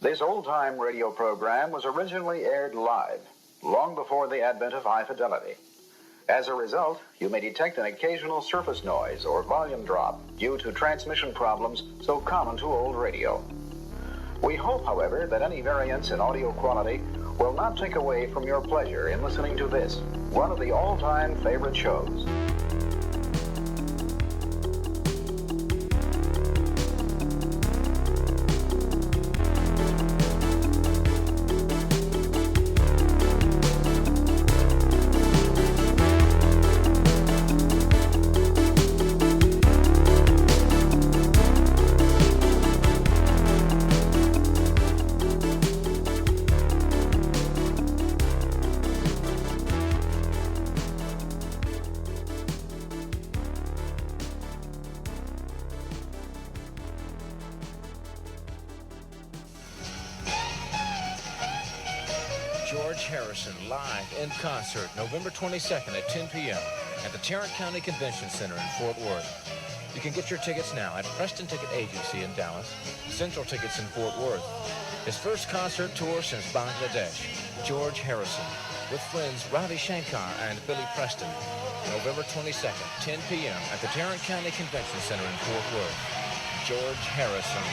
This old-time radio program was originally aired live, long before the advent of high fidelity. As a result, you may detect an occasional surface noise or volume drop due to transmission problems so common to old radio. We hope, however, that any variance in audio quality will not take away from your pleasure in listening to this, one of the all-time favorite shows. George Harrison live in concert November 22nd at 10 p.m. at the Tarrant County Convention Center in Fort Worth. You can get your tickets now at Preston Ticket Agency in Dallas, Central Tickets in Fort Worth. His first concert tour since Bangladesh, George Harrison, with friends Ravi Shankar and Billy Preston. November 22nd, 10 p.m. at the Tarrant County Convention Center in Fort Worth. George Harrison.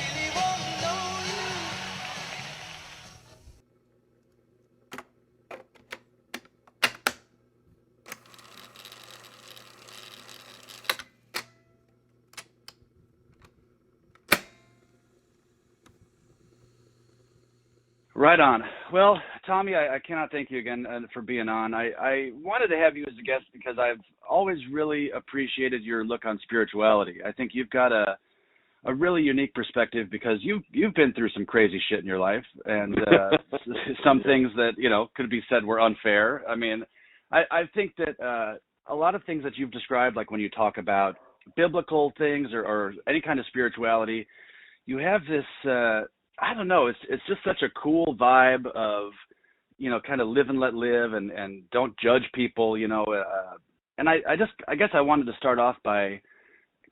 Right on. Well, Tommy, I cannot thank you again for being on. I wanted to have you as a guest because I've always really appreciated your look on spirituality. I think you've got a really unique perspective because you've been through some crazy shit in your life and some things that, could be said were unfair. I mean, I think that a lot of things that you've described, like when you talk about biblical things or any kind of spirituality, you have this I don't know. It's just such a cool vibe of, kind of live and let live and don't judge people, and I guess I wanted to start off by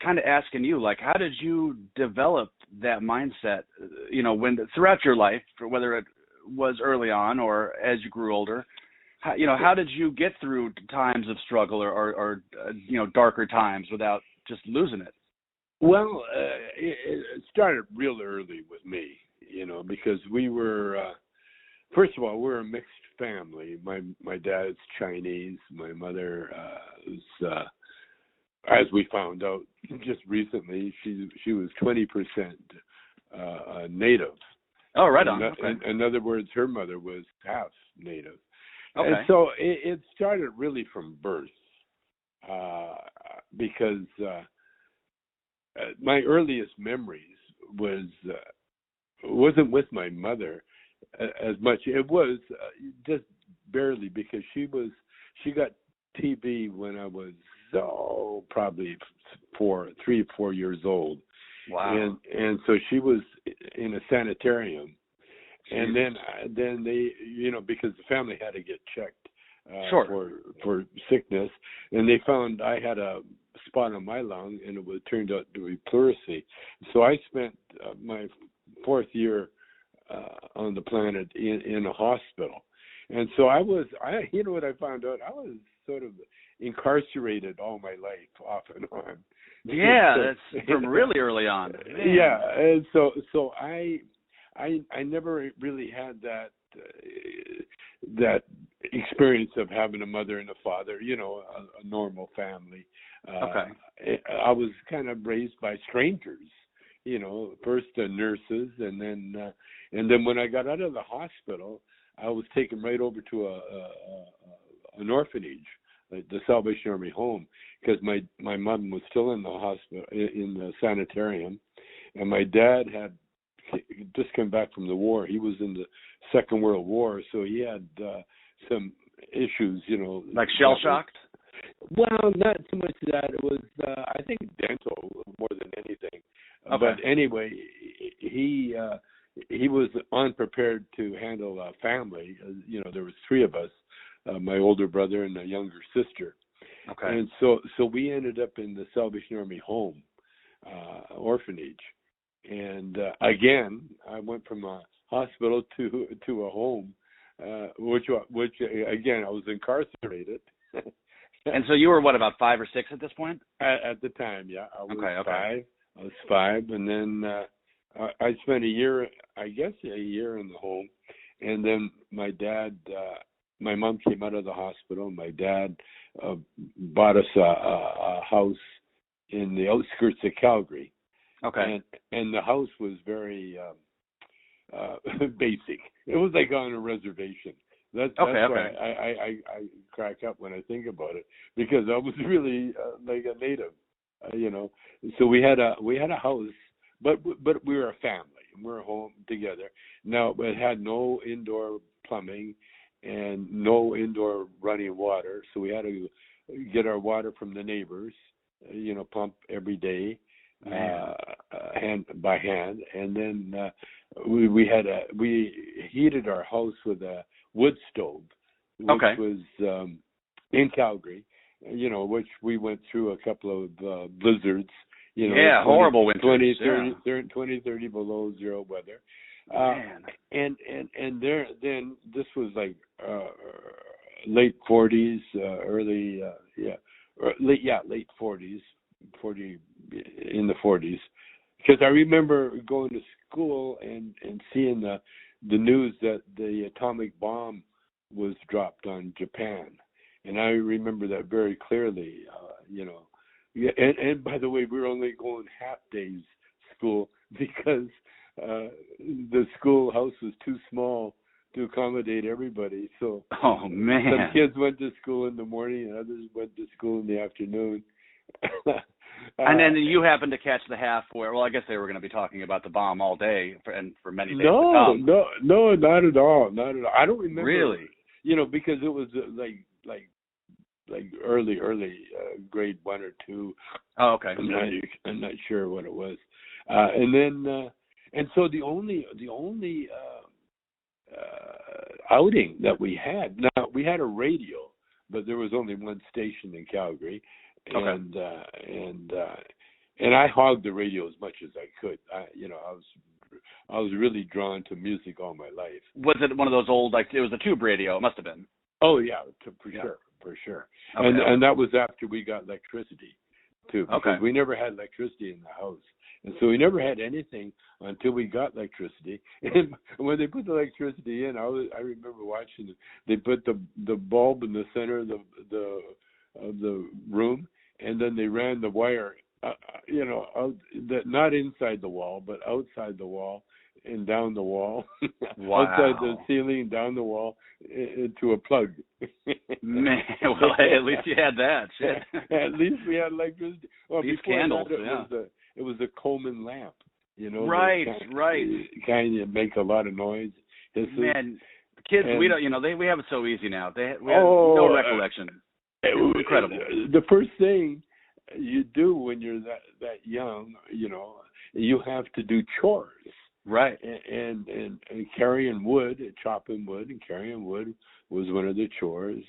kind of asking you, like, how did you develop that mindset, when throughout your life, whether it was early on or as you grew older, how did you get through times of struggle or darker times without just losing it? Well, it started real early with me. Because we were, first of all, we're a mixed family. My dad's Chinese. My mother is, as we found out just recently, she was 20% Native. Oh, right on. Okay. In other words, her mother was half Native. Okay. And so it started really from birth, because my earliest memories wasn't with my mother as much. It was just barely because she got TB when I was probably 3 or 4 years old. Wow. And so she was in a sanitarium. And then they, because the family had to get checked for sickness, and they found I had a spot on my lung, and it turned out to be pleurisy. So I spent my 4th year on the planet in a hospital. And so what I found out, I was sort of incarcerated all my life, off and on. Yeah, that's from really early on. Man. Yeah, and so I never really had that experience of having a mother and a father, a normal family. Okay. I was kind of raised by strangers. First nurses, and then when I got out of the hospital, I was taken right over to an orphanage, the Salvation Army home, because my mom was still in the hospital, in the sanitarium, and my dad had just come back from the war. He was in the Second World War, so he had some issues, like shell shocked. Well, not so much that. It was, I think, dental more than anything. Okay. But anyway, he was unprepared to handle a family. There was 3 of us, my older brother and a younger sister. Okay. And so we ended up in the Salvation Army home, orphanage. And again, I went from a hospital to a home, which again I was incarcerated. And so you were what, about 5 or 6 at this point? At the time, yeah, I was okay. 5. I was 5, and then I spent a year in the home, and then my dad. My mom came out of the hospital. My dad bought us a house in the outskirts of Calgary. Okay. And the house was very basic. It was like on a reservation. That's why I crack up when I think about it, because I was really like a native, So we had a house, but we were a family. We were home together. Now it had no indoor plumbing and no indoor running water, so we had to get our water from the neighbors, pump every day, hand by hand, and then we heated our house with a wood stove, which was in Calgary, which we went through a couple of blizzards. Horrible winters. 20, 30 below zero weather. And there, then this was like late 40s, late 40s, 40 in the 40s, because I remember going to school and seeing the news that the atomic bomb was dropped on Japan, and I remember that very clearly. And by the way, we were only going half days school because the schoolhouse was too small to accommodate everybody. So some kids went to school in the morning and others went to school in the afternoon. And then you happened to catch the half where, well, I guess they were going to be talking about the bomb all day and for many days to come. No, not at all. I don't remember. Really? Because it was like early grade 1 or 2. Oh, okay. I'm not sure what it was. And then and so the only outing that we had. Now we had a radio, but there was only one station in Calgary, and I hogged the radio as much as I could. I was really drawn to music all my life. Was it one of those old, like it was a tube radio? It must have been. Oh yeah, for sure. Okay. And that was after we got electricity too, because we never had electricity in the house. And so we never had anything until we got electricity. And when they put the electricity in, I remember watching it. They put the bulb in the center of the room, and then they ran the wire, out, not inside the wall, but outside the wall and down the wall, outside the ceiling, down the wall, into a plug. Man, well, at least you had that. Shit. At least we had electricity. Well, these candles, it was a Coleman lamp, Right. Kind of make a lot of noise. Man, kids, we don't, we have it so easy now. We have no recollection. It was incredible. The first thing you do when you're that young, you have to do chores. Right. And carrying wood, chopping wood and carrying wood was one of the chores.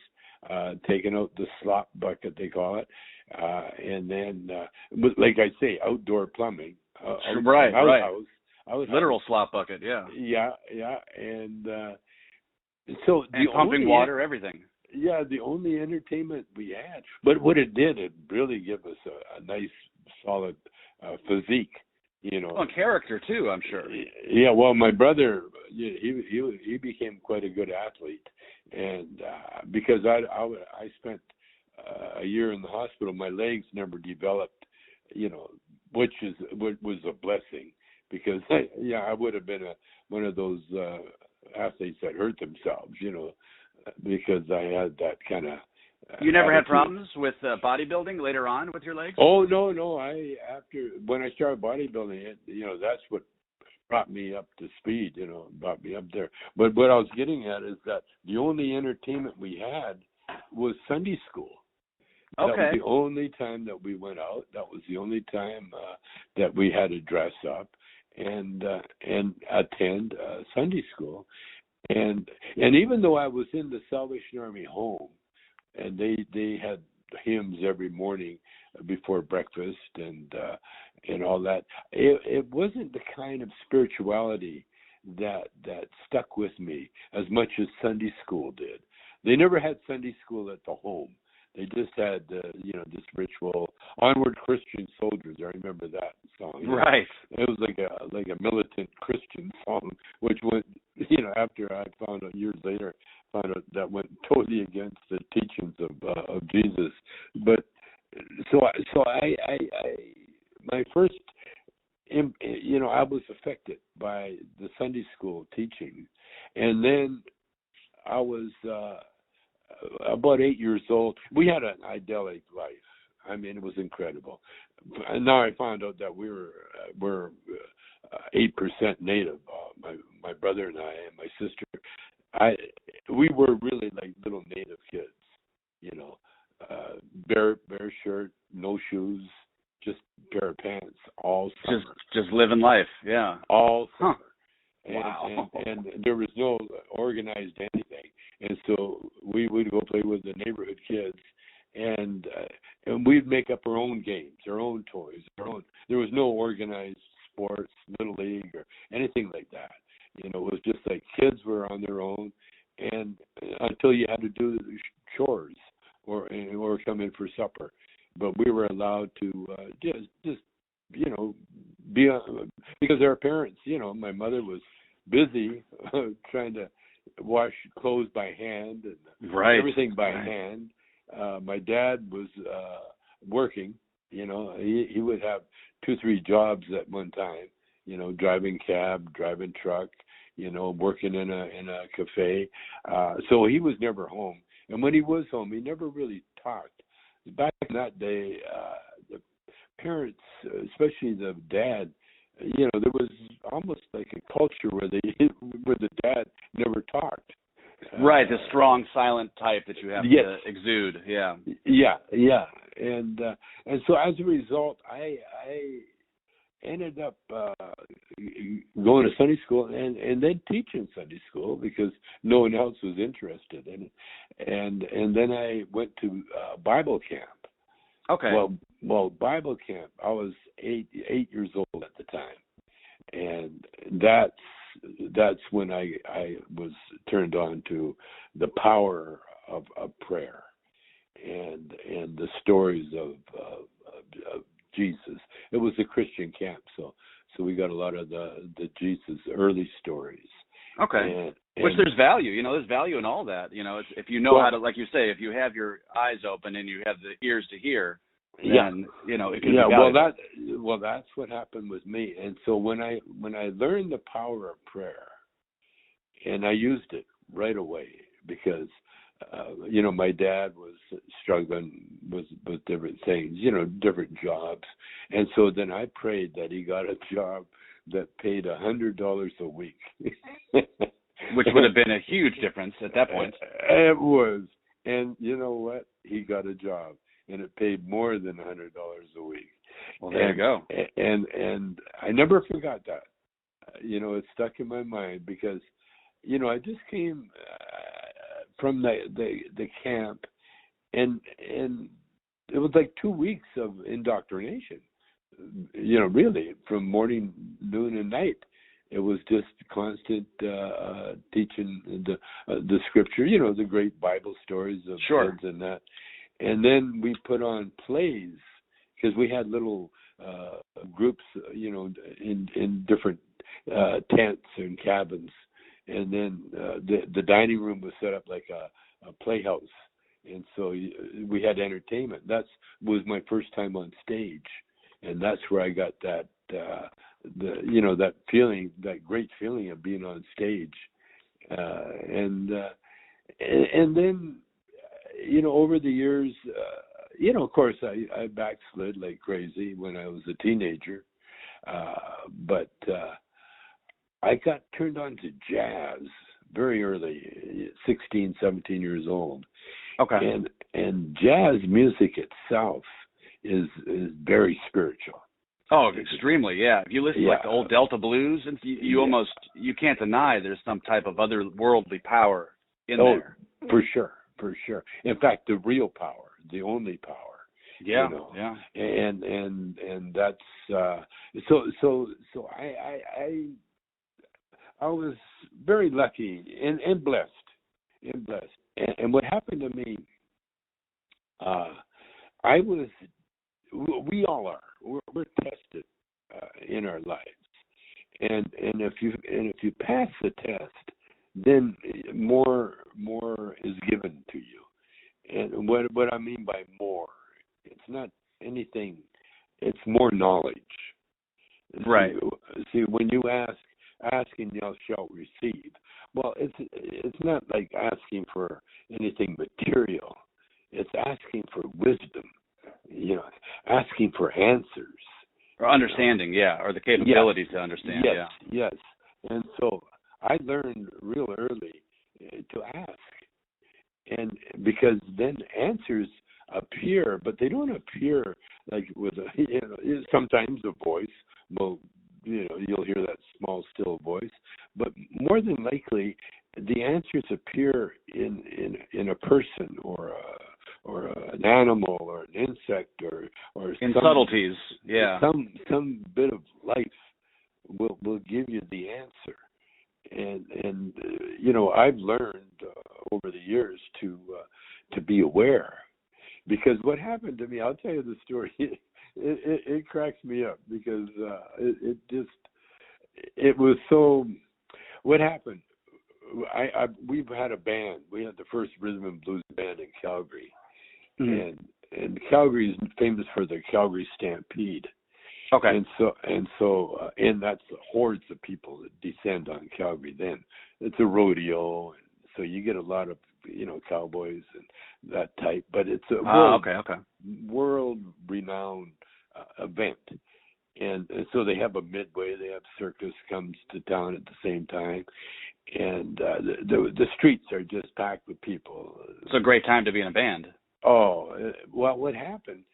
Taking out the slop bucket, they call it. And then, like I say, outdoor plumbing. Right. Literal slop bucket, yeah. Yeah. And so and pumping water, everything. Yeah, the only entertainment we had. But what it did, it really gave us a nice, solid physique. Well, character too, I'm sure. Yeah, well, my brother, he became quite a good athlete, and because I spent a year in the hospital, my legs never developed, which was a blessing, because I would have been one of those athletes that hurt themselves, because I had that kind of. You never had problems with bodybuilding later on with your legs? Oh no! When I started bodybuilding, that's what brought me up to speed. Brought me up there. But what I was getting at is that the only entertainment we had was Sunday school. Okay. That was the only time that we went out. That was the only time that we had to dress up and attend Sunday school. And even though I was in the Salvation Army home, and they had hymns every morning before breakfast and all that, it wasn't the kind of spirituality that stuck with me as much as Sunday school did. They never had Sunday school at the home. They just had, this ritual, Onward Christian Soldiers. I remember that song. Right. It was like a militant Christian song, which went, after I found out years later, that went totally against the teachings of Jesus. But so I my first, I was affected by the Sunday school teaching, and then I was about 8 years old. We had an idyllic life. I mean, it was incredible. Now I found out that we're 8% Native. My brother and I and my sister. We were really like little Native kids. Bare shirt, no shoes, just pair of pants all summer. Just living life. Yeah. All summer. Wow. And there was no organized anything, and so we would go play with the neighborhood kids, and we'd make up our own games, our own toys, There was no organized sports, little league or anything like that. It was just like kids were on their own, and until you had to do chores or come in for supper, but we were allowed to just be because our parents, my mother was busy trying to wash clothes by hand and everything by hand. My dad was working. He would have 2-3 jobs at one time. Driving cab, driving truck. Working in a cafe. So he was never home. And when he was home, he never really talked. Back in that day, the parents, especially the dad, there was almost like a culture where the dad never talked. Right, the strong, silent type that you have to exude. Yeah. Yeah. And so as a result, I ended up going to Sunday school and then teaching Sunday school because no one else was interested in it. And then I went to Bible camp. Okay. Well, Bible camp, I was 8 years old at the time. And that's when I was turned on to the power of prayer and the stories of Jesus. It was a Christian camp, so we got a lot of the Jesus early stories. Okay. Which there's value, there's value in all that. If you know how to, like you say, if you have your eyes open and you have the ears to hear, then it can be valuable. Well, that's what happened with me. And so when I learned the power of prayer, and I used it right away because my dad was struggling with different things, different jobs. And so then I prayed that he got a job that paid $100 a week. Which would have been a huge difference at that point. It was. And you know what? He got a job, and it paid more than $100 a week. Well, there you go. And I never forgot that. It stuck in my mind because, I just came from the camp, and it was like 2 weeks of indoctrination. Really from morning, noon, and night. It was just constant teaching the scripture. The great Bible stories of kids and that. And then we put on plays because we had little groups, in different tents and cabins. And then the dining room was set up like a playhouse. And so we had entertainment. That was my first time on stage. And that's where I got that, that feeling, that great feeling of being on stage. And then, over the years, of course, I backslid like crazy when I was a teenager. But I got turned on to jazz very early, 16, 17 years old. Okay. And jazz music itself is very spiritual. Oh, extremely, yeah. If you listen to like the old Delta blues, and you can't deny there's some type of otherworldly power in there. For sure. In fact, the real power, the only power. Yeah, yeah. And that's so was very lucky and blessed, And what happened to me, we all are. We're tested in our lives, and if you pass the test, then more is given to you. And what I mean by more, it's not anything. It's more knowledge. Right. See, when you ask and thou shalt receive. Well, it's not like asking for anything material. It's asking for wisdom. Asking for answers. Or understanding, or the capability to understand. Yes. And so I learned real early to ask, and because then answers appear, but they don't appear like with sometimes a voice. Well, you'll hear that small, still voice, but more than likely, the answers appear in a person or an animal or an insect or in subtleties. Some bit of life will give you the answer. And I've learned over the years to be aware, because what happened to me, I'll tell you the story. It cracks me up because it was so. What happened? We've had a band. We had the first rhythm and blues band in Calgary, and Calgary is famous for the Calgary Stampede. Okay. And that's the hordes of people that descend on Calgary. Then it's a rodeo, and so you get a lot of cowboys and that type. But it's a world-renowned event, and so they have a midway. They have circus comes to town at the same time, and the streets are just packed with people. It's a great time to be in a band. Oh, well, what happened?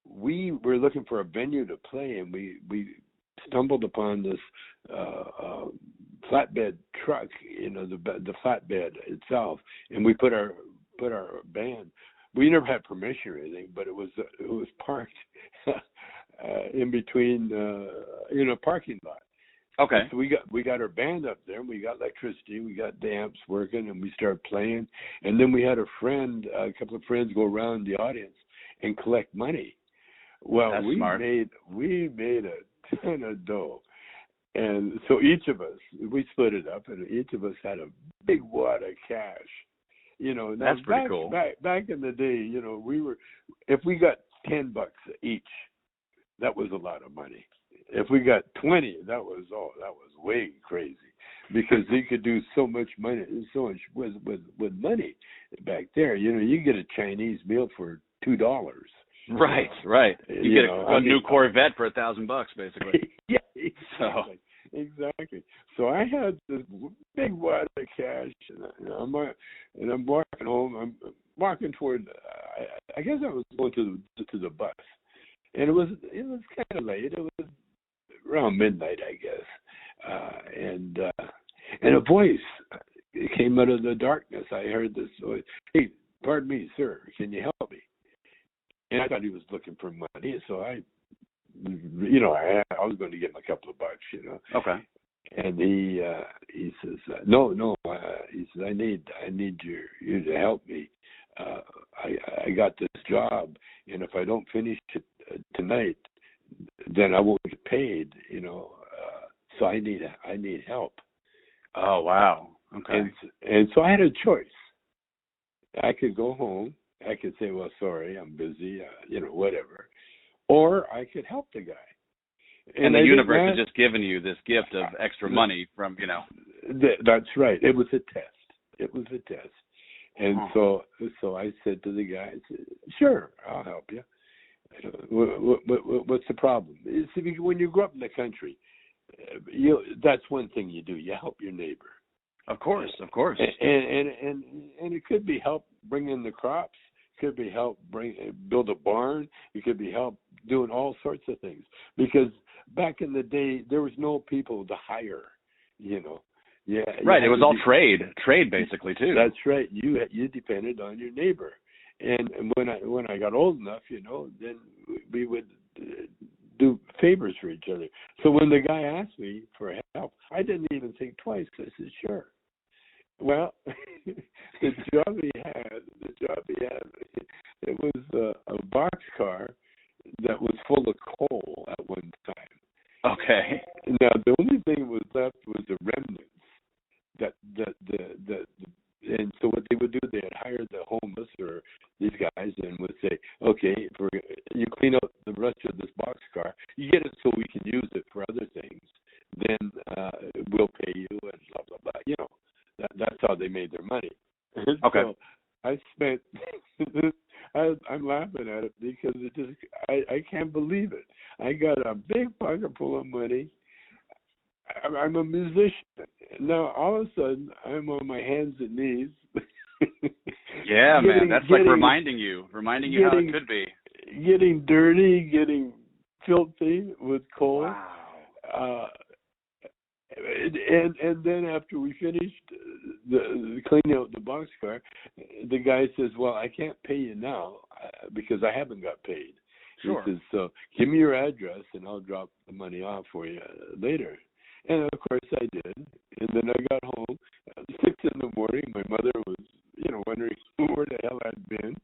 We were looking for a venue to play, and we stumbled upon this flatbed truck, the flatbed itself, and we put our band. We never had permission or anything, but it was parked in between in a parking lot. Okay. So we got our band up there, and we got electricity, we got the amps working, and we started playing. And then we had a couple of friends go around the audience and collect money. Well, That's we smart. we made a ton of dough, and so each of us, we split it up, and each of us had a big wad of cash. That's pretty cool. Back in the day, if we got $10 each, that was a lot of money. If we got 20, that was way crazy, because you could do so much money, so much with money back there. You get a Chinese meal for $2. Right. You get a new Corvette for $1,000, basically. Yeah, exactly. So I had this big wad of cash, and I'm walking home. I'm walking toward. I guess I was going to the bus, and it was kind of late. It was around midnight, I guess, and a voice came out of the darkness. I heard this voice. Hey, pardon me, sir. Can you help me? And I thought he was looking for money, so I was going to give him a couple of bucks, Okay. And he says, no. He says, I need you to help me. I got this job, and if I don't finish it tonight, then I won't get paid. So I need help. Oh wow. Okay. And so I had a choice. I could go home. I could say, well, sorry, I'm busy, whatever. Or I could help the guy. And the universe has just given you this gift of extra money from, That's right. It was a test. And so I said to the guy, sure, I'll help you. What's the problem? See, when you grow up in the country, that's one thing you do. You help your neighbor. Of course. And it could be help bring in the crops. Could be help build a barn. It could be help doing all sorts of things. Because back in the day, there was no people to hire. Yeah. Right. It was all trade basically too. That's right. You depended on your neighbor. And when I got old enough, then we would do favors for each other. So when the guy asked me for help, I didn't even think twice. I said, sure. Well, the job he had, it was a boxcar that was full of coal at one time. Okay. Now the only thing was left was the remnants. And so what they would do, they'd hire the homeless or these guys and would say, okay, you clean up the rest of this boxcar, you get it so we can use it for other things, then we'll pay you and blah, blah, blah. You know, that's how they made their money. Okay. So I spent, I'm laughing at it because I can't believe it. I got a big pocket full of money. I'm a musician. Now, all of a sudden, I'm on my hands and knees. Yeah, man. That's like reminding you how it could be. Getting dirty, getting filthy with coal. Wow. And then after we finished the cleaning out the boxcar, the guy says, well, I can't pay you now because I haven't got paid. Sure. He says, so give me your address and I'll drop the money off for you later. And of course I did. And then I got home at 6 in the morning. My mother was, wondering where the hell I'd been.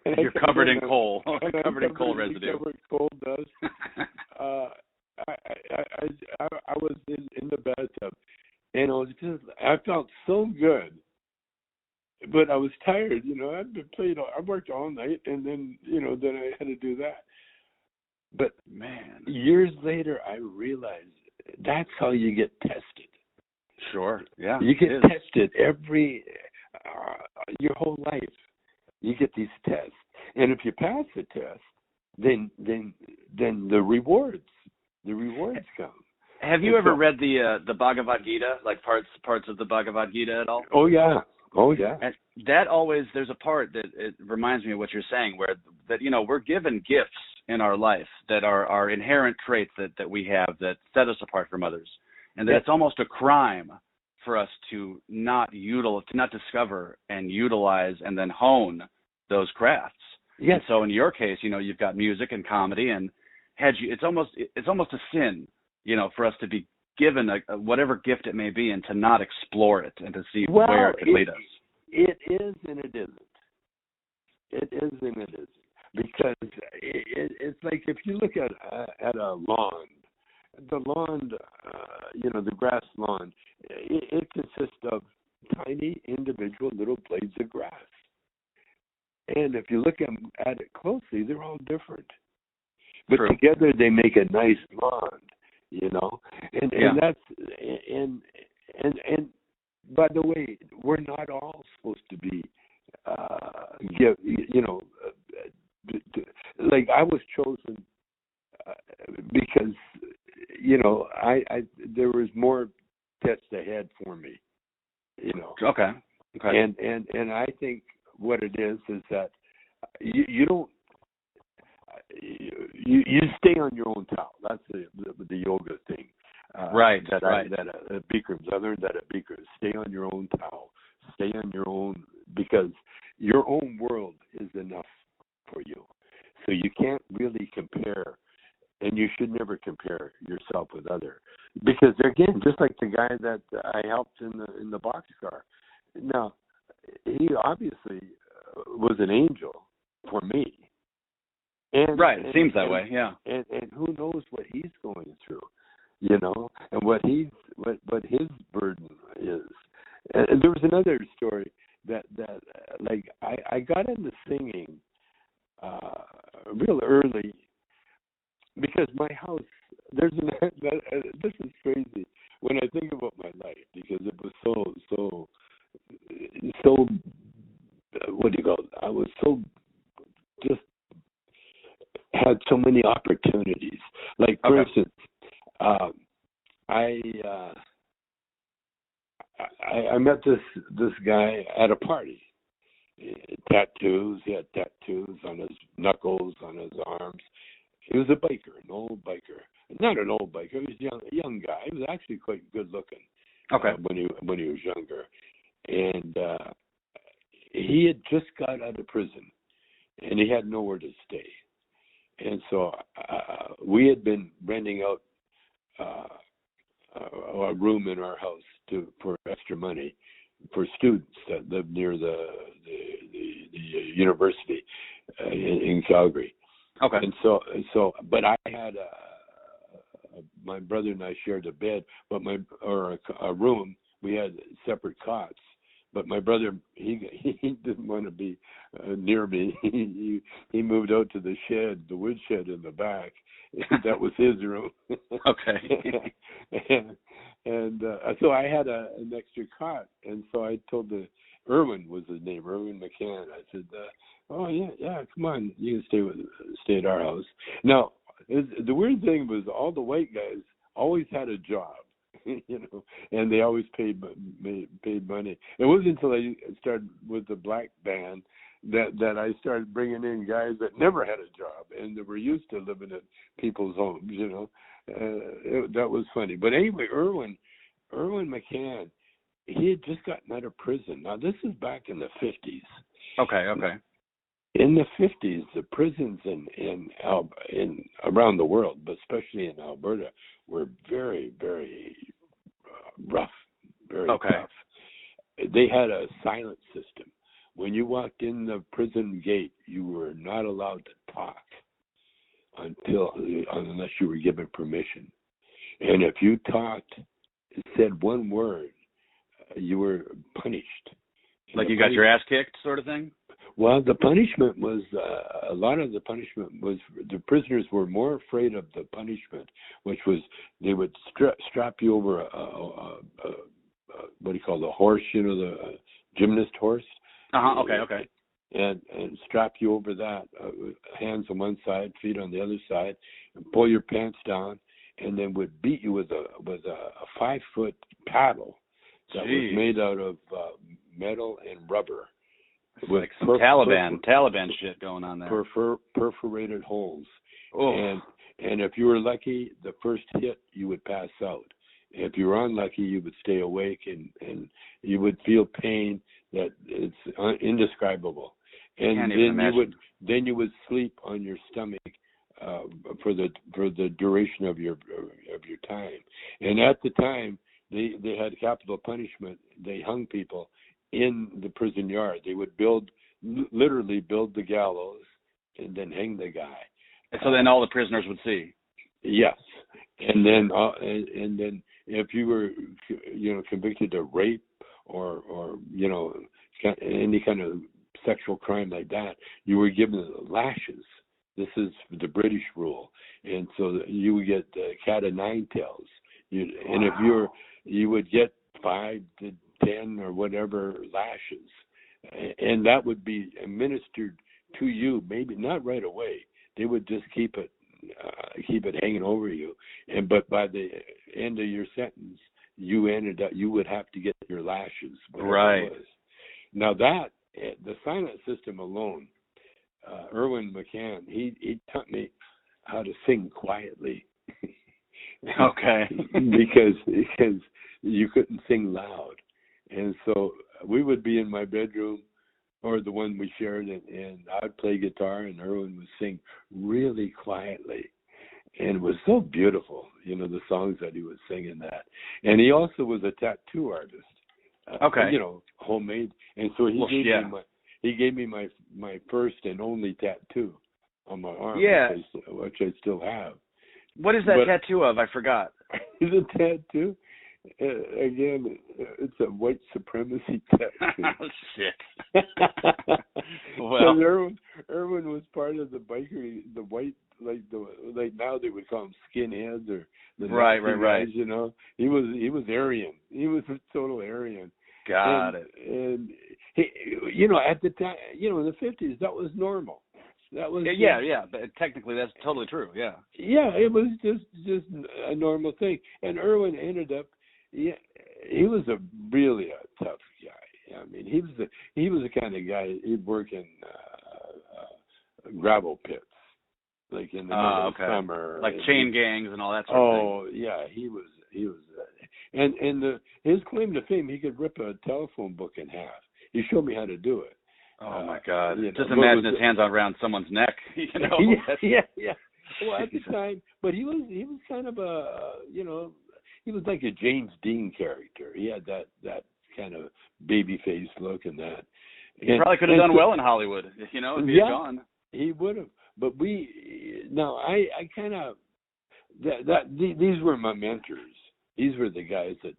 And You're covered in coal. Covered in coal residue. Covered coal dust. I was in the bathtub, and I felt so good, but I was tired. I worked all night, and then then I had to do that. But man, years later, I realized that's how you get tested. Sure. Yeah. You get tested your whole life. You get these tests, and if you pass the test, then the rewards come. Have you ever read the Bhagavad Gita, like parts of the Bhagavad Gita at all? Oh yeah. And that always, there's a part that it reminds me of what you're saying, where that we're given gifts in our life that are inherent traits that we have that set us apart from others, and that it's almost a crime for us to not discover and utilize and then hone those crafts. Yes. And so in your case, you've got music and comedy, and it's almost a sin, for us to be given whatever gift it may be and to not explore it and to see where it could lead us. It is and it isn't. It is and it isn't. Because it's like if you look at a lawn, the lawn, the grass lawn, it consists of tiny individual little blades of grass. And if you look at it closely, they're all different. But True. Together they make a nice lawn, And that's and by the way, we're not all supposed to be like I was chosen because I there was more tests ahead for me, Okay. And I think what it is that you don't you stay on your own towel. That's the yoga thing. Right. That Bikram, I learned that at Bikram. Stay on your own towel. Stay on your own, because your own world is enough for you. So you can't really compare, and you should never compare yourself with other, because again, just like the guy that I helped in the boxcar. Now, he obviously was an angel for me. And, right, it seems that way, yeah. And who knows what he's going through, and what his burden is. And there was another story that like I got into singing real early, because my house, this is crazy when I think about my life, because it was so what do you call it? I was so just had so many opportunities. Like for instance, I met this guy at a party. Tattoos. He had tattoos on his knuckles, on his arms. He was a biker, an old biker. Not an old biker. He was a young guy. He was actually quite good looking. Okay. When he was younger, and he had just got out of prison, and he had nowhere to stay. And so we had been renting out a room in our house for extra money for students that live near the university in Calgary. Okay. And so, but I had my brother and I shared a bed, but a room. We had separate cots. But my brother, he didn't want to be near me. He moved out to the shed, the woodshed in the back. That was his room. Okay. and so I had an extra cot, and so I told Erwin was his name, Erwin McCann. I said, "Oh yeah, come on, you can stay at our house." Now, the weird thing was all the white guys always had a job. And they always paid money. It wasn't until I started with the black band that I started bringing in guys that never had a job and that were used to living in people's homes. That was funny. But anyway, Erwin McCann, he had just gotten out of prison. Now this is back in the 50s. Okay. In the 50s, the prisons in around the world, but especially in Alberta, were very, very rough, very tough. They had a silent system. When you walked in the prison gate, you were not allowed to talk unless you were given permission. And if you talked, said one word, you were punished. Like you got your ass kicked, sort of thing? Well, the punishment was, a lot of the punishment was, the prisoners were more afraid of the punishment, which was they would strap you over what do you call the horse, the gymnast horse? Okay. And strap you over that, hands on one side, feet on the other side, and pull your pants down, and then would beat you with a 5-foot paddle that was made out of metal and rubber. It's like some Taliban shit going on there. Perforated holes. Oh. And if you were lucky, the first hit, you would pass out. If you were unlucky, you would stay awake and you would feel pain that it's indescribable. And then you would sleep on your stomach for the duration of your time. And at the time, they had capital punishment. They hung people in the prison yard. They would literally build the gallows and then hang the guy. And so then all the prisoners would see. Yes, and then if you were convicted of rape or any kind of sexual crime like that, you were given lashes. This is the British rule, and so you would get cat of nine tails. And if you would get 5 to 10 or whatever lashes, and that would be administered to you, maybe not right away. They would just keep it hanging over you, but by the end of your sentence, you would have to get your lashes. Right. Now that the silent system alone, Erwin McCann, he taught me how to sing quietly. Okay. because you couldn't sing loud. And so we would be in my bedroom or the one we shared, and I'd play guitar and Erwin would sing really quietly. And it was so beautiful, the songs that he was singing that. And he also was a tattoo artist. Okay. Homemade. And so he gave me my first and only tattoo on my arm, which I still have. What is that tattoo of? I forgot. The tattoo? Again, it's a white supremacy tattoo. Oh, shit. Well, Erwin was part of the biker, the white, like now they would call them skinheads or the right. guys, He was Aryan. He was a total Aryan. Got it. And he, at the time, in the 50s, that was normal. That was but technically that's totally true. Yeah. Yeah, it was just a normal thing. And Erwin ended up, he was really a tough guy. I mean, he was the kind of guy, he'd work in gravel pits, like in the middle of summer, like chain gangs and all that sort of thing. Oh yeah, he was, and his claim to fame, he could rip a telephone book in half. He showed me how to do it. Oh my God! Just imagine his hands around someone's neck. Yeah. Well, at the time, but he was kind of he was like a James Dean character. He had that kind of baby face look and that. He probably could have done well in Hollywood, if he had gone. He would have. But I kind of these were my mentors. These were the guys that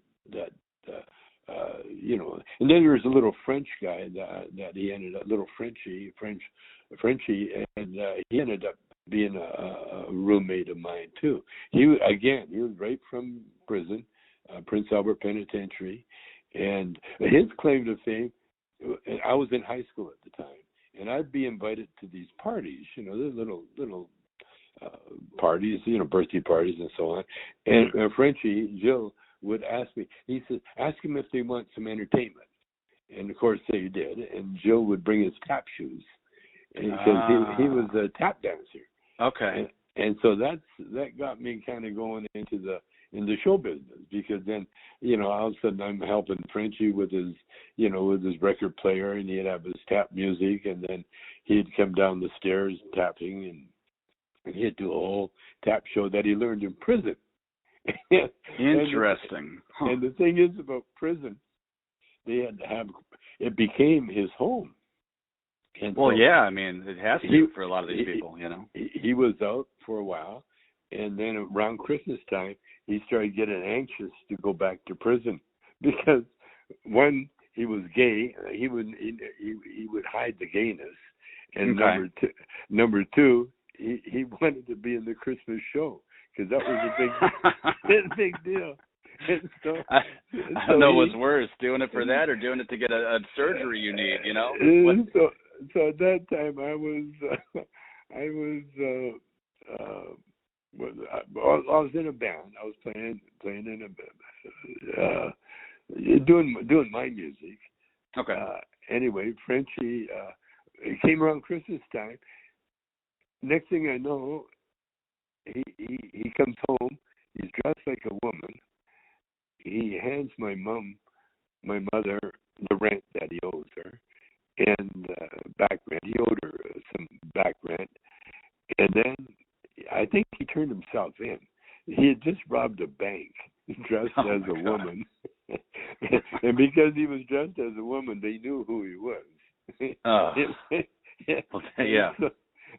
and then there was a little French guy that he ended up, little Frenchie, and he ended up being a roommate of mine too. He was right from prison, Prince Albert Penitentiary, and his claim to fame. I was in high school at the time, and I'd be invited to these parties, the little parties, birthday parties and so on. And Frenchie, Jill, would ask me, he says, ask him if they want some entertainment. And of course they did, and Jill would bring his tap shoes, because he was a tap dancer. Okay. And so that got me kind of going into the show business, because then, all of a sudden I'm helping Frenchie with his record player, and he'd have his tap music, and then he'd come down the stairs tapping, and he'd do a whole tap show that he learned in prison. Interesting. And the thing is about prison, they had to have, it became his home. And well, yeah, I mean, it has to for a lot of these people, He was out for a while, and then around Christmas time, he started getting anxious to go back to prison, because one, he was gay. He would hide the gayness, and number two, he wanted to be in the Christmas show, because that was a big deal. And so, I don't know what's worse, doing it for that or doing it to get a surgery you need, So at that time I was in a band. I was playing in a band, doing my music. Okay. Anyway, Frenchie, it came around Christmas time. Next thing I know, he comes home. He's dressed like a woman. He hands my mother, the rent that he owes her, and back rent. He owed her some back rent. And then I think he turned himself in. He had just robbed a bank dressed as a woman. And because he was dressed as a woman, they knew who he was. Yeah.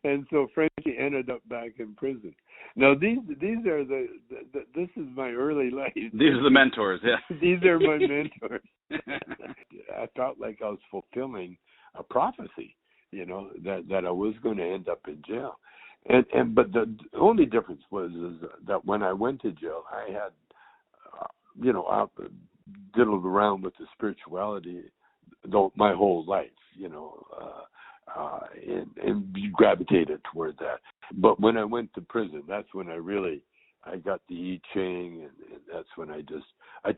And so Frenchie ended up back in prison. Now these are this is my early life. These are the mentors, yeah. These are my mentors. I felt like I was fulfilling a prophecy, that I was going to end up in jail. But the only difference was that when I went to jail, I had I diddled around with the spirituality my whole life, and gravitated toward that. But when I went to prison, that's when I got the I Ching, and that's when I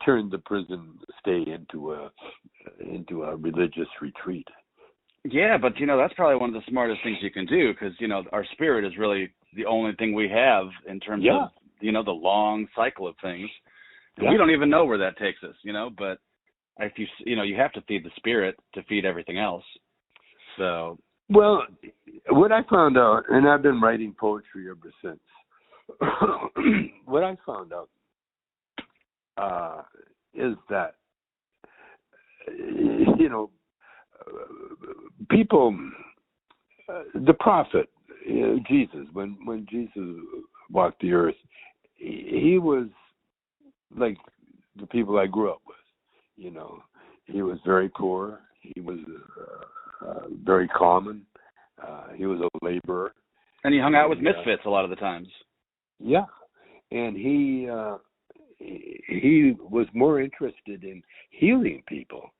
turned the prison stay into a religious retreat. Yeah, but that's probably one of the smartest things you can do, because our spirit is really the only thing we have in terms of the long cycle of things. And we don't even know where that takes us, but if you have to feed the spirit to feed everything else. So, well, what I found out, and I've been writing poetry ever since, what I found out is that, people, the prophet, Jesus, when Jesus walked the earth, he was like the people I grew up with. He was very poor. He was very common. He was a laborer. And he hung out with misfits a lot of the times. Yeah. And he was more interested in healing people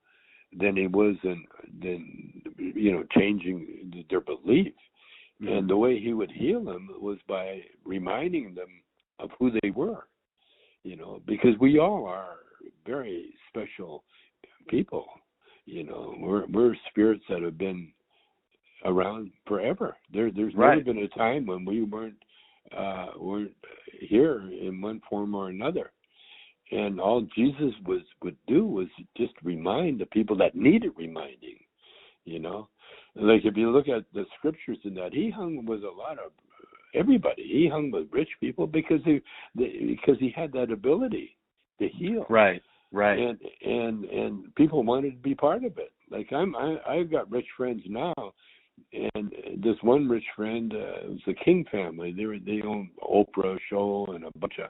than he was in changing their belief. Mm-hmm. And the way he would heal them was by reminding them of who they were, because we all are very special people. We're spirits that have been around forever. There's never been a time when we weren't here in one form or another. And all Jesus would do was just remind the people that needed reminding, like if you look at the scriptures in that, he hung with a lot of everybody. He hung with rich people because he had that ability to heal. Right. And people wanted to be part of it. Like I've got rich friends now, and this one rich friend was the King family. They own Oprah show and a bunch of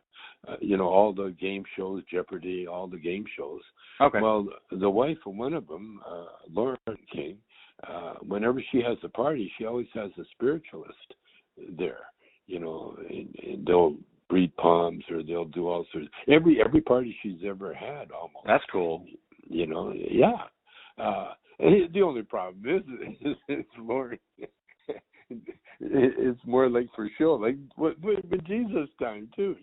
all the game shows, Jeopardy, all the game shows. Okay. Well, the wife of one of them, Lauren King, whenever she has a party, she always has a spiritualist there. And they'll breed palms, or they'll do all sorts. Every party she's ever had, almost. That's cool. Yeah. And the only problem is it's more like for show, like with Jesus' time too.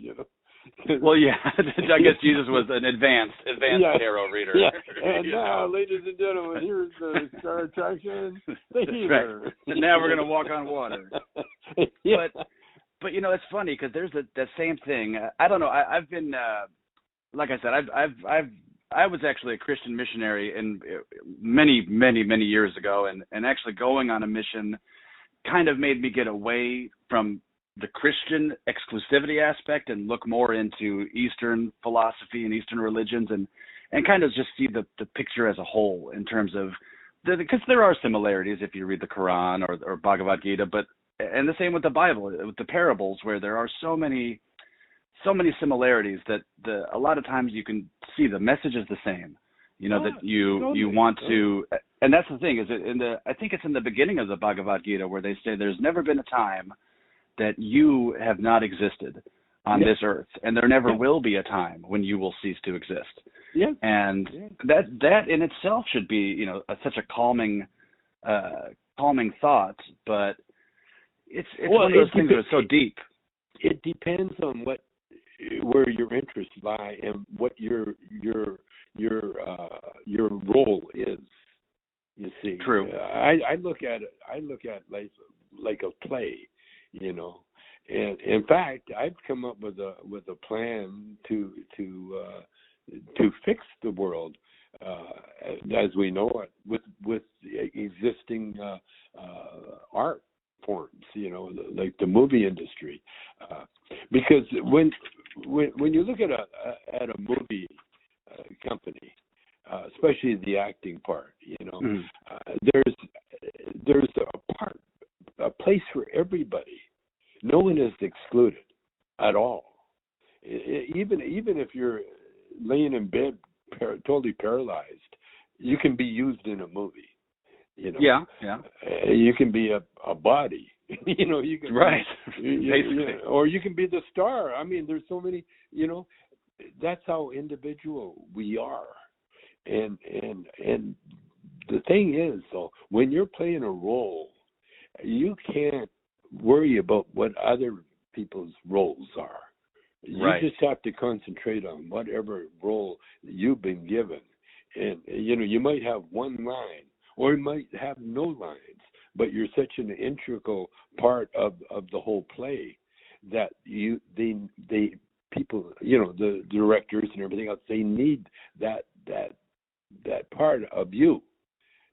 Well, yeah. I guess Jesus was an advanced tarot reader. Yeah. And now, ladies and gentlemen, here's the star attraction, the healer. Right. And now we're going to walk on water. Yeah. But it's funny because there's that same thing. I don't know. I've been, like I said, I was actually a Christian missionary in many, many, many years ago, and actually going on a mission kind of made me get away from the Christian exclusivity aspect and look more into Eastern philosophy and Eastern religions and kind of just see the picture as a whole in terms of because there are similarities if you read the Quran or Bhagavad Gita, and the same with the Bible, with the parables, where there are so many similarities that a lot of times you can see the message is the same. That you want to, and that's the thing is I think it's in the beginning of the Bhagavad Gita where they say there's never been a time that you have not existed on this earth, and there never will be a time when you will cease to exist. Yeah. And that in itself should be such a calming thought, but it's one of those things that's so deep. It depends on where your interests lie and what your role is. You see, true. I look at life like a play, and in fact, I've come up with a plan to fix the world as we know it with existing art forms, like the movie industry, because when you look at a movie company, especially the acting part, there's a place for everybody. No one is excluded at all. Even if you're laying in bed totally paralyzed, you can be used in a movie. Yeah. You can be a body. You can right. Or you can be the star. I mean, there's so many. That's how individual we are. And the thing is, though, when you're playing a role, you can't worry about what other people's roles are. You just have to concentrate on whatever role you've been given. And, you might have one line or you might have no lines, but you're such an integral part of the whole play that people, the directors and everything else, they need that part of you.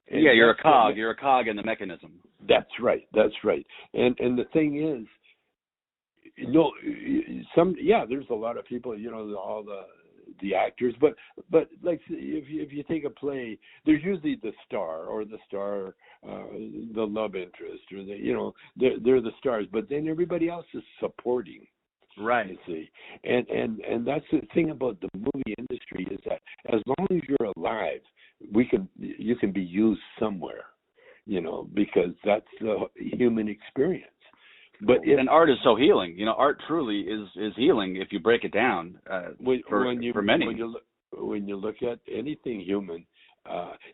And you're a cog. You're a cog in the mechanism. That's right. And the thing is, there's a lot of people, all the actors, but like if you take a play, there's usually the star, the love interest, or they're the stars, but then everybody else is supporting. Right. You see, and that's the thing about the movie industry is that as long as you're alive, you can be used somewhere, because that's the human experience. And art is so healing. Art truly is healing if you break it down. For many, when you look at anything human,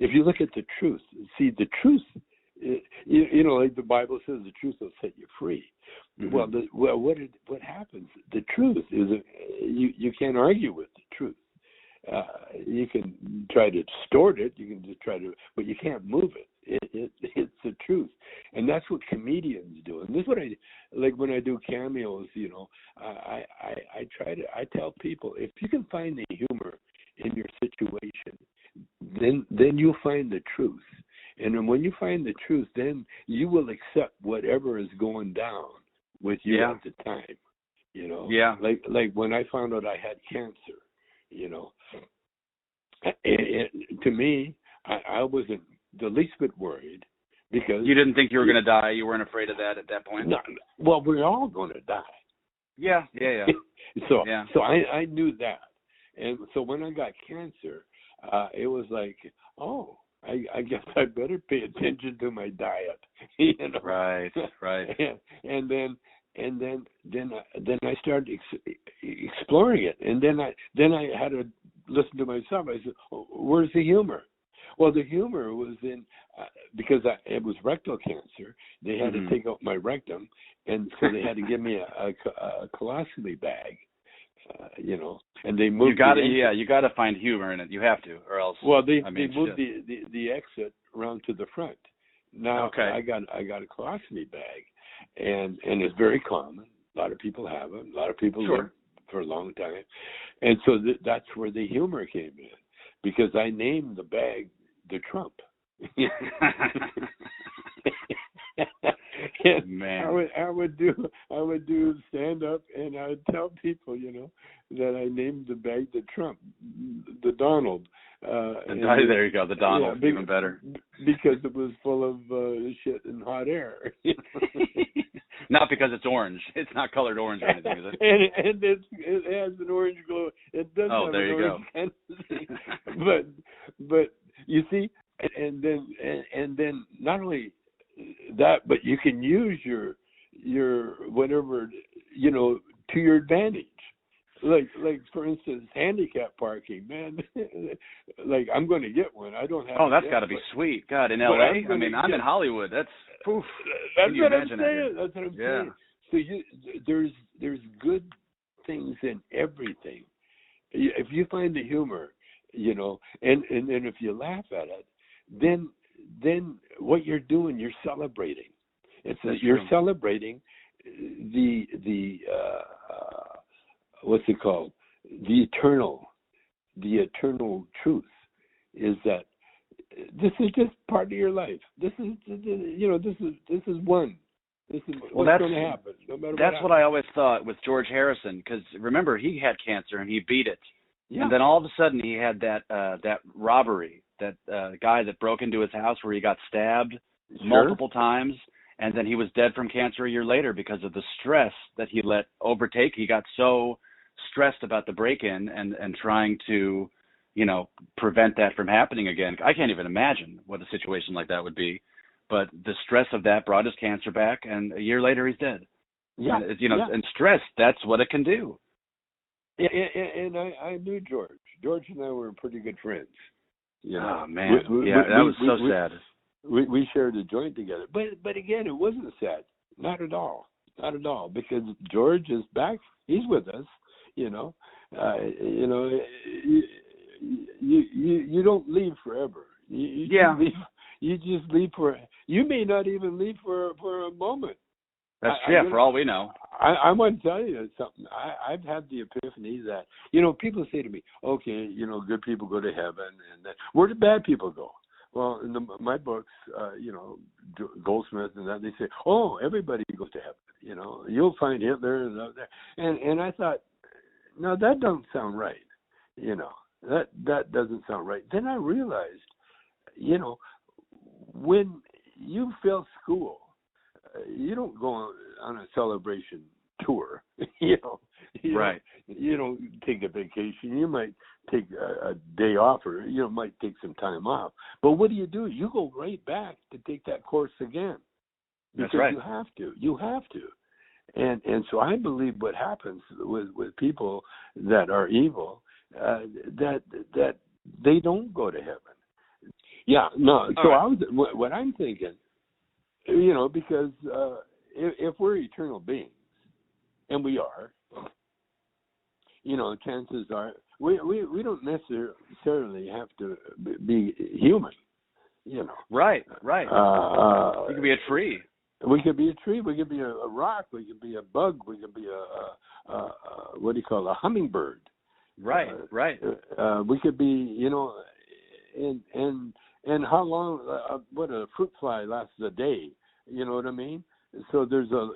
if you look at the truth, see the truth. Like the Bible says, the truth will set you free. Mm-hmm. Well, what happens? The truth is you can't argue with the truth. You can try to distort it. You can just but you can't move it. It's the truth, and that's what comedians do. And this is what I like when I do cameos. I tell people, if you can find the humor in your situation, then you'll find the truth. And then when you find the truth, then you will accept whatever is going down with you at the time. You know, like when I found out I had cancer, you know, to me, I wasn't the least bit worried because you didn't think you were going to die. You weren't afraid of that at that point. No, well, we're all going to die. Yeah. So I knew that, and so when I got cancer, it was like, oh, I guess I better pay attention to my diet. You know? Right. and then I started exploring it, and then I had to listen to myself. I said, oh, "Where's the humor?" Well, the humor was in because it was rectal cancer. They had to take out my rectum, and so they had to give me a colostomy bag. You know, and they moved. You got to find humor in it. You have to, or else. Well, they moved the exit around to the front. Now I got a colostomy bag. And it's very common. A lot of people have it. A lot of people live for a long time. And so that's where the humor came in, because I named the bag the Trump. Man, I would do stand up, and I would tell people, you know, that I named the bag the Trump, the Donald. There you go, the Donald, even better. Because it was full of shit and hot air. Not because it's orange. It's not colored orange or anything, is it? and it has an orange glow. It does have there an you orange go. But you see, and then not only that, but you can use your whatever, you know, to your advantage. Like for instance, handicap parking, man. Like I'm going to get one. I don't have. Oh, that's got to be sweet. God, in LA. I'm in Hollywood. That's poof. That's what I'm saying. That's what I'm saying. So there's good things in everything. If you find the humor, you know, and if you laugh at it, then what you're doing, you're celebrating. You're celebrating the what's it called? The eternal truth is that this is just part of your life. This is, you know, this is one. This is what's going to happen, no matter what. That's what I always thought with George Harrison, because remember, he had cancer and he beat it. Yeah. And then all of a sudden he had that robbery, that guy that broke into his house where he got stabbed multiple times, and then he was dead from cancer a year later because of the stress that he let overtake. He got so stressed about the break-in and trying to, you know, prevent that from happening again. I can't even imagine what a situation like that would be. But the stress of that brought his cancer back, and a year later he's dead. Yeah, and, you know, and stress, that's what it can do. Yeah, and I knew George. George and I were pretty good friends. You know? Oh man, that was so sad. We shared a joint together, but again, it wasn't sad. Not at all, because George is back. He's with us. You know, you don't leave forever. You just leave for. You may not even leave for a moment. That's for all we know. I want to tell you something. I've had the epiphany that, you know, people say to me, okay, you know, good people go to heaven, and that, where do bad people go? Well, in my books, you know, Goldsmith and that, they say, oh, everybody goes to heaven. You know, you'll find Hitler and out there. And I thought, no, that doesn't sound right. You know, that doesn't sound right. Then I realized, you know, when you fail school, you don't go on a celebration tour. You know, you don't take a vacation. You might take a day off, or you know, might take some time off. But what do? You go right back to take that course again. Because that's right. You have to. And so I believe what happens with people that are evil, that they don't go to heaven. Yeah, no. So what I'm thinking, you know, because if we're eternal beings, and we are, you know, chances are we don't necessarily have to be human. You know. Right. You can be a tree. We could be a tree. We could be a rock. We could be a bug. We could be a what do you call it? A hummingbird. Right. We could be, you know, And how long? What a fruit fly lasts a day. You know what I mean? So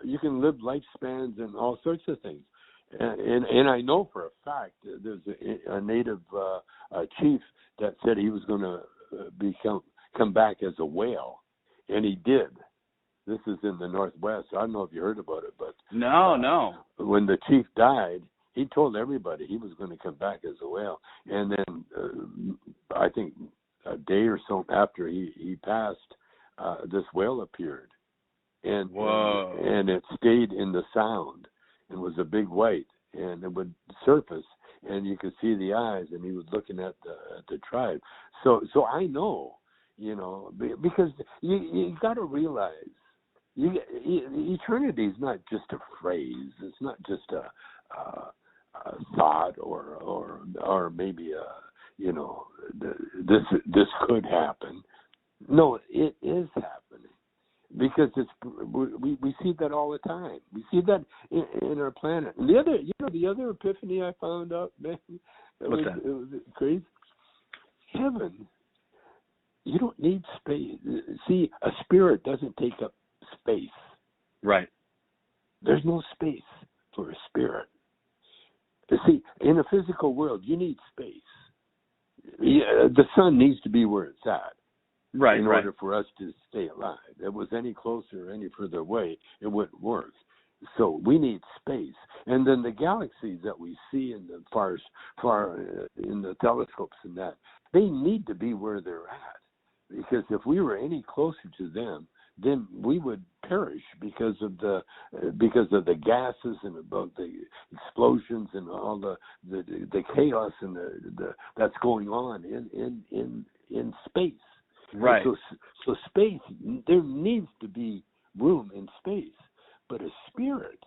you can live lifespans and all sorts of things. And I know for a fact there's a native chief that said he was going to come back as a whale, and he did. This is in the Northwest. I don't know if you heard about it, but no. When the chief died, he told everybody he was going to come back as a whale. And then I think a day or so after he passed, this whale appeared, and it stayed in the Sound and was a big white, and it would surface, and you could see the eyes, and he was looking at the tribe. So I know, because you got to realize. Eternity is not just a phrase. It's not just a thought or maybe this could happen. No, it is happening because we see that all the time. We see that in our planet. And the other epiphany I found out, man, it was crazy. Heaven. You don't need space. See, a spirit doesn't take up space. Right. There's no space for a spirit. You see, in a physical world, you need space. The sun needs to be where it's at. Right. In order for us to stay alive. If it was any closer or any further away, it wouldn't work. So we need space. And then the galaxies that we see in the far in the telescopes and that, they need to be where they're at. Because if we were any closer to them, then we would perish because of the gases and about the explosions and all the chaos and the that's going on in space. Right. So space, there needs to be room in space, but a spirit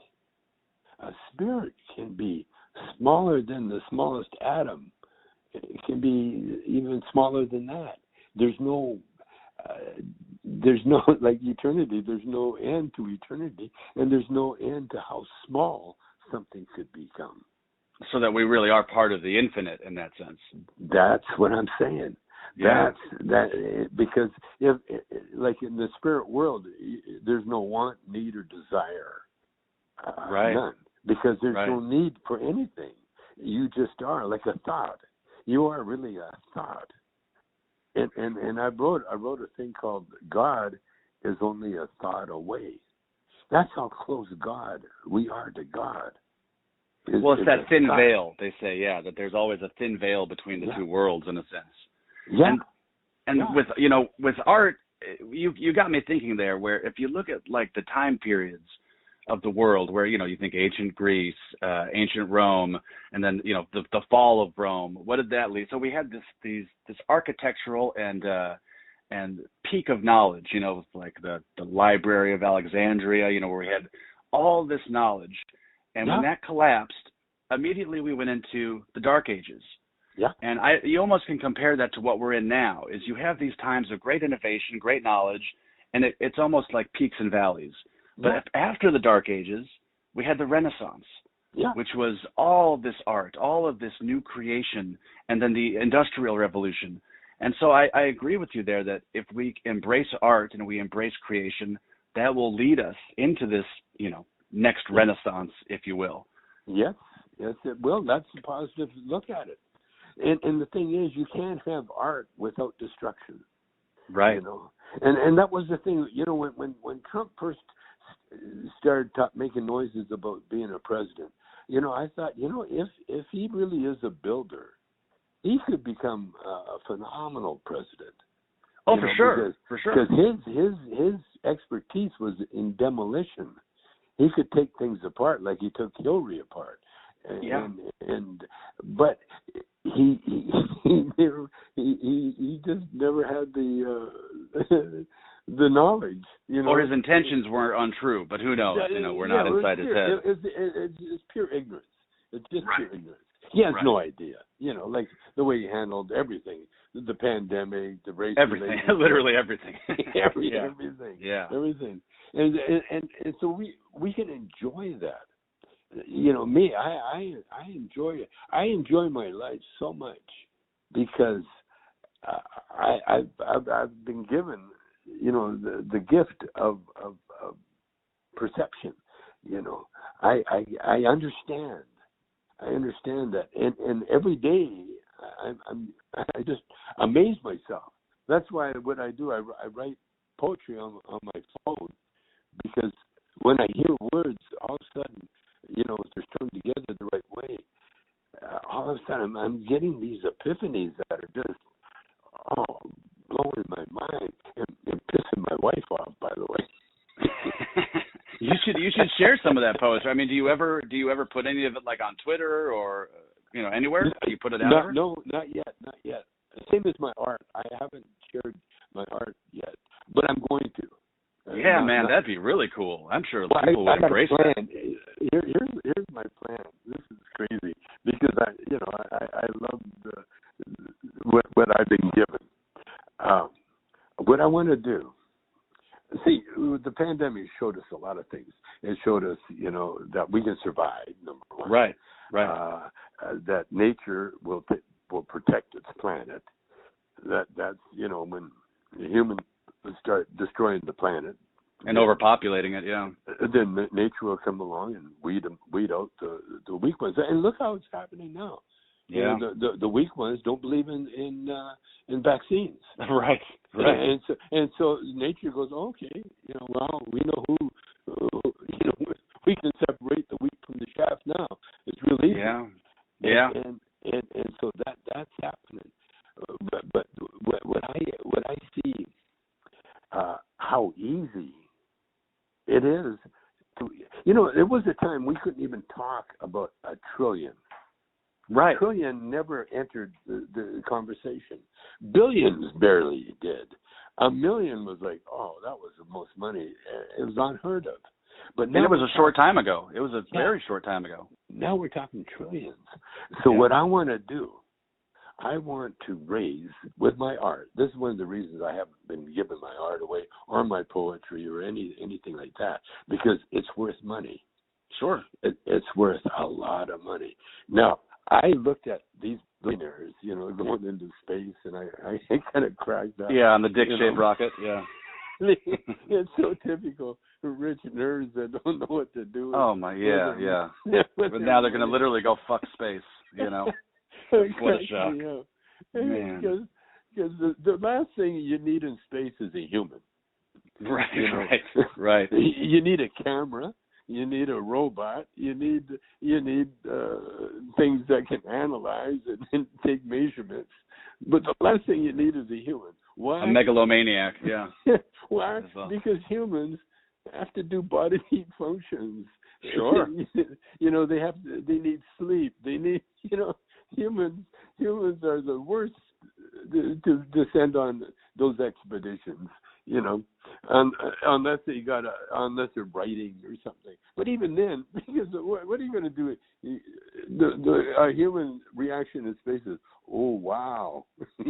can be smaller than the smallest atom. It can be even smaller than that. There's no like eternity. There's no end to eternity, and there's no end to how small something could become. So that we really are part of the infinite in that sense. That's what I'm saying. Yeah. Because if like in the spirit world, there's no want, need, or desire. Right. None. Because there's no need for anything. You just are like a thought. You are really a thought. And I wrote a thing called God is only a thought away. That's how close we are to God. It's that thin veil, they say, that there's always a thin veil between the two worlds in a sense. Yeah. And with art, you got me thinking there, where if you look at like the time periods of the world, where you think ancient Greece, ancient Rome, and then the fall of Rome. What did that lead? So we had this architectural and peak of knowledge, like the Library of Alexandria, where we had all this knowledge, and when that collapsed, immediately we went into the Dark Ages. Yeah. And you almost can compare that to what we're in now. Is you have these times of great innovation, great knowledge, and it's almost like peaks and valleys. But after the Dark Ages, we had the Renaissance, which was all this art, all of this new creation, and then the Industrial Revolution. And so I agree with you there that if we embrace art and we embrace creation, that will lead us into this, next Renaissance, if you will. Yes, it will. That's a positive look at it. And the thing is, you can't have art without destruction. Right. And that was the thing, when Trump first started making noises about being a president, I thought, if he really is a builder, he could become a phenomenal president. Oh, for sure. Because his expertise was in demolition. He could take things apart like he took Hillary apart. But he just never had the knowledge, Or his intentions were untrue, but who knows? We're not inside his head. It's pure ignorance. It's just pure ignorance. He has no idea, like the way he handled everything, the pandemic, the race, everything, literally everything, everything, everything, and so we can enjoy that. Me, I enjoy it. I enjoy my life so much because I've been given, the gift of perception. I understand. I understand that, and every day I just amaze myself. That's why what I do, I write poetry on my phone, because when I hear words, all of a sudden, if they're strung together the right way, all of a sudden I'm getting these epiphanies that are just blowing my mind and pissing my wife off, by the way. You should share some of that poetry. I mean, do you ever put any of it like on Twitter or anywhere? Do you put it out? No, not yet. Same as my art. I haven't shared my art yet, but I'm going to. Yeah, man, that'd be really cool. I'm sure people would embrace that. Here's my plan. This is crazy because I love what I've been given. What I want to do. See, the pandemic showed us a lot of things. It showed us, that we can survive. Number one, right. That nature will protect its planet. That's when the humans start destroying the planet and overpopulating it, yeah. Then nature will come along and weed out the weak ones. And look how it's happening now. Yeah. The weak ones don't believe in vaccines. Right. And so nature goes, okay, well, we know who we can separate the wheat from the chaff now. It's really easy. Yeah. And so that's happening. But what I see, how easy it is to, there was a time we couldn't even talk about a trillion. Right. Trillion never entered the conversation. Billions barely did. A million was like, that was the most money. It was unheard of. But now it was a short time ago. It was a very short time ago. Now we're talking trillions. So what I want to do, I want to raise with my art. This is one of the reasons I haven't been giving my art away or my poetry or anything like that, because it's worth money. Sure. It's worth a lot of money. Now, I looked at these billionaires, going into space, and I kind of cracked up. Yeah, on the dick-shaped rocket, yeah. It's so typical for rich nerds that don't know what to do. Oh, my, yeah. But now they're going to literally go fuck space, What a shock. Man. Because the last thing you need in space is a human. Right. You need a camera. You need a robot. You need things that can analyze and take measurements. But the last thing you need is a human. Why? A megalomaniac, yeah. Why? Because humans have to do bodily functions. Sure. They need sleep. They need, humans are the worst to descend on those expeditions. Unless they're writing or something. But even then, because what are you going to do? A human reaction in space is, oh wow,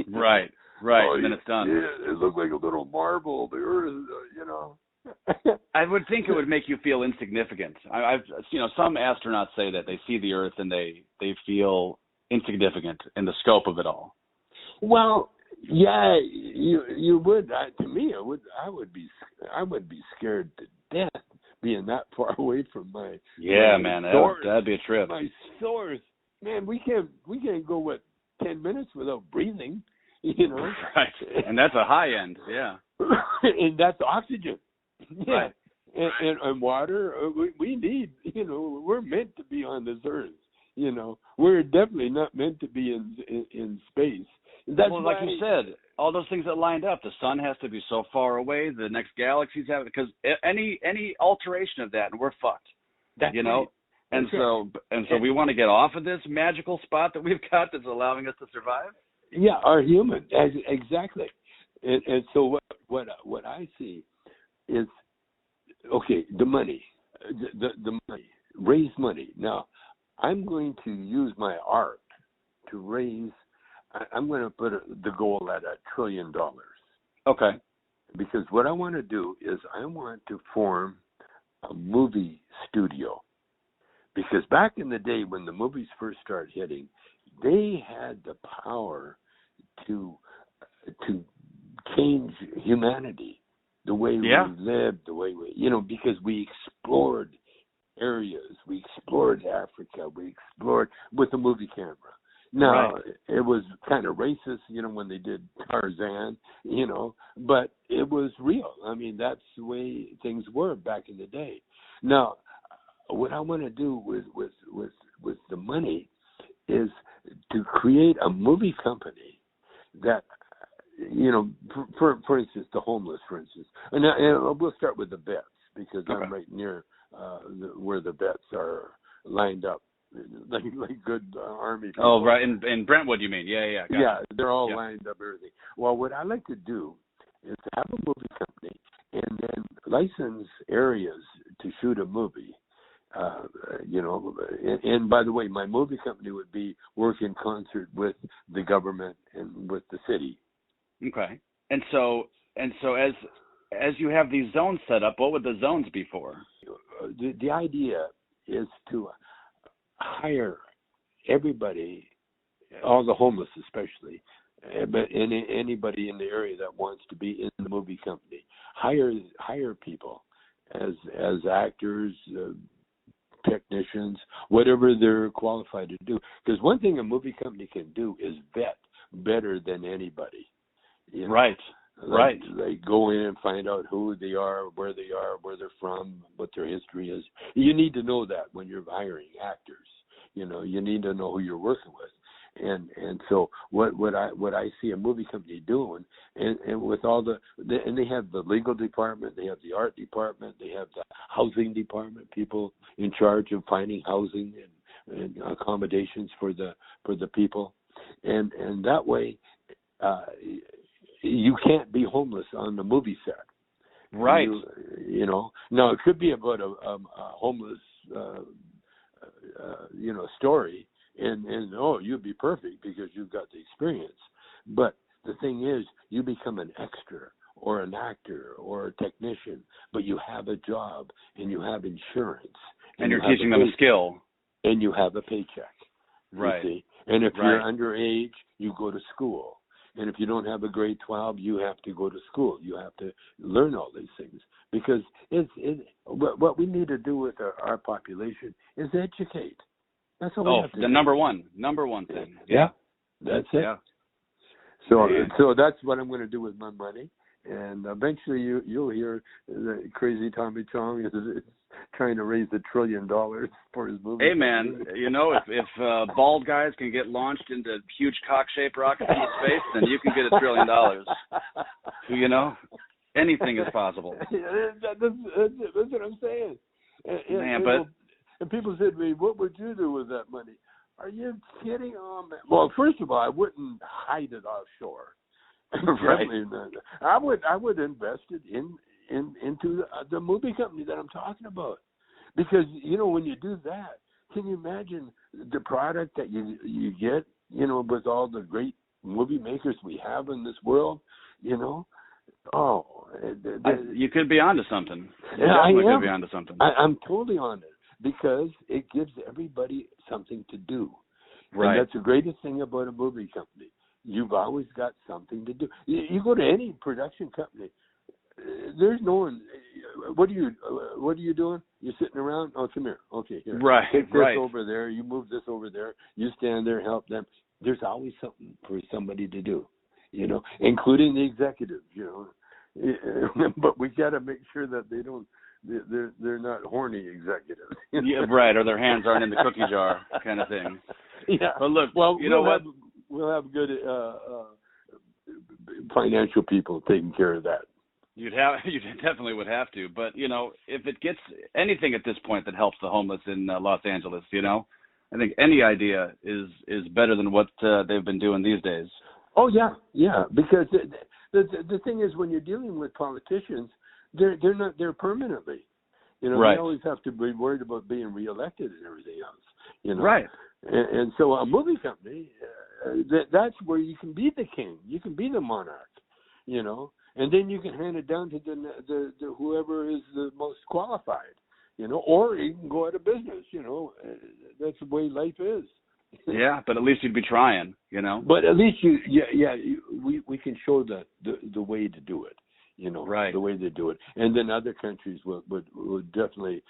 right, and then it's done. Yeah, it looked like a little marble. The Earth, I would think it would make you feel insignificant. I've some astronauts say that they see the Earth and they feel insignificant in the scope of it all. Well. Yeah, you would. To me, I would be scared to death being that far away from my man. Source. That'd be a trip. My source, man. We can't go 10 minutes without breathing. Right, and that's a high end. Yeah, and that's oxygen. Yeah, right. and water. We need. We're meant to be on this earth. We're definitely not meant to be in space. That's like you said, all those things that lined up. The sun has to be so far away. The next galaxies have it, because any alteration of that, and we're fucked. That's right. And so we want to get off of this magical spot that we've got that's allowing us to survive. Yeah, our human, exactly. And so what I see is, okay, the money, the money, raise money. Now, I'm going to use my art to raise. I'm going to put the goal at $1 trillion. Okay. Because what I want to do is I want to form a movie studio. Because back in the day when the movies first started hitting, they had the power to to change humanity, the way we lived, the way we, because we explored areas, we explored Africa, we explored with a movie camera. Now, it was kind of racist, when they did Tarzan, but it was real. I mean, that's the way things were back in the day. Now, what I want to do with the money is to create a movie company that, for instance, the homeless, for instance. And we'll start with the vets, because I'm right near where the vets are lined up. Like good army people. Oh, right, in Brentwood, you mean? Yeah. Yeah, they're all lined up, everything. Well, what I like to do is to have a movie company and then license areas to shoot a movie. And by the way, my movie company would work in concert with the government and with the city. Okay. And so as you have these zones set up, what would the zones be for? The idea is to hire everybody, all the homeless especially, but anybody in the area that wants to be in the movie company. Hire people as actors, technicians, whatever they're qualified to do. Because one thing a movie company can do is vet better than anybody. Right. Like go in and find out who they are, where they're from, what their history is. You need to know that when you're hiring actors. You need to know who you're working with. And so what I see a movie company doing, and with all and they have the legal department, they have the art department, they have the housing department, people in charge of finding housing and accommodations for the people, and that way you can't be homeless on the movie set. Right. Now it could be about a homeless story, and you'd be perfect because you've got the experience. But the thing is, you become an extra or an actor or a technician, but you have a job and you have insurance. And you're teaching them a skill. And you have a paycheck. Right. You see? And if you're underage, you go to school. And if you don't have a grade 12, you have to go to school. You have to learn all these things. Because what we need to do with our population is educate. That's all we have to do. The number one thing. Yeah, that's it. Yeah. So that's what I'm going to do with my money. And eventually you'll hear the crazy Tommy Chong is trying to raise $1 trillion for his movie. Hey, man, if bald guys can get launched into huge cock-shaped rockets into space, then you can get $1 trillion. Anything is possible. That's what I'm saying. And people said to me, what would you do with that money? Are you kidding? Oh, man. Well, first of all, I wouldn't hide it offshore. Right. I would invest it into the movie company that I'm talking about, because when you do that, can you imagine the product that you get? With all the great movie makers we have in this world, Oh, you could be onto something. I could be onto something. I'm totally on it, because it gives everybody something to do. Right. And that's the greatest thing about a movie company. You've always got something to do. You go to any production company, there's no one. What are you doing? You're sitting around. Oh, come here. Okay, here. Right. Take this over there. You move this over there. You stand there, help them. There's always something for somebody to do, including the executives, But we got to make sure that they don't. They're not horny executives. Yeah, right. Or their hands aren't in the cookie jar, kind of thing. Yeah. But look, we'll have good financial people taking care of that. You definitely would have to. But if it gets anything at this point that helps the homeless in Los Angeles, I think any idea is better than what they've been doing these days. Oh yeah. Because the thing is, when you're dealing with politicians, they're permanently. Right. They always have to be worried about being reelected and everything else. Right. And so a movie company, that's where you can be the king, you can be the monarch, and then you can hand it down to the whoever is the most qualified, or you can go out of business. That's the way life is. Yeah, but at least you'd be trying, you know. But at least we can show the way to do it, you know, right? The way they do it, and then other countries would definitely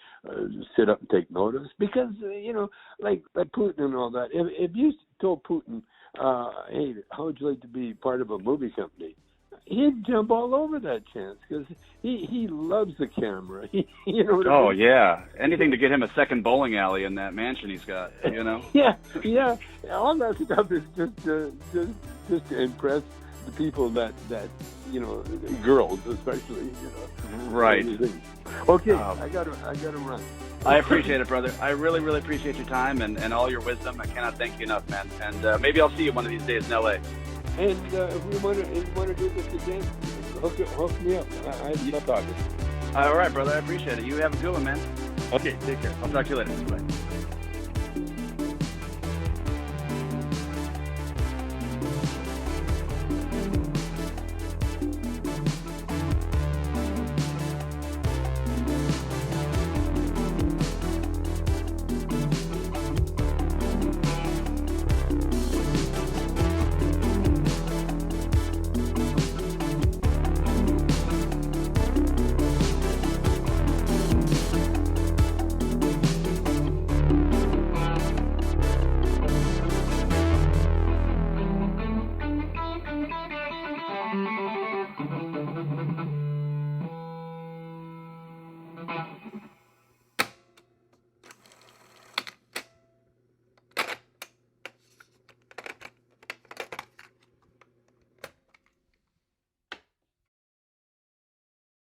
sit up and take notice because you know, like Putin and all that. If you told Putin, hey, how would you like to be part of a movie company? He'd jump all over that chance because he loves the camera. You know what I mean? Oh yeah, anything to get him a second bowling alley in that mansion he's got. You know? yeah. All that stuff is just to impress the people that you know, girls especially. You know. Right. Okay, I gotta run. I appreciate it, brother. I really, really appreciate your time and all your wisdom. I cannot thank you enough, man. And maybe I'll see you one of these days in L.A. And if we want to do this again, hook me up. I love talking. All right, brother. I appreciate it. You have a good one, man. Okay, take care. I'll talk to you later. Bye.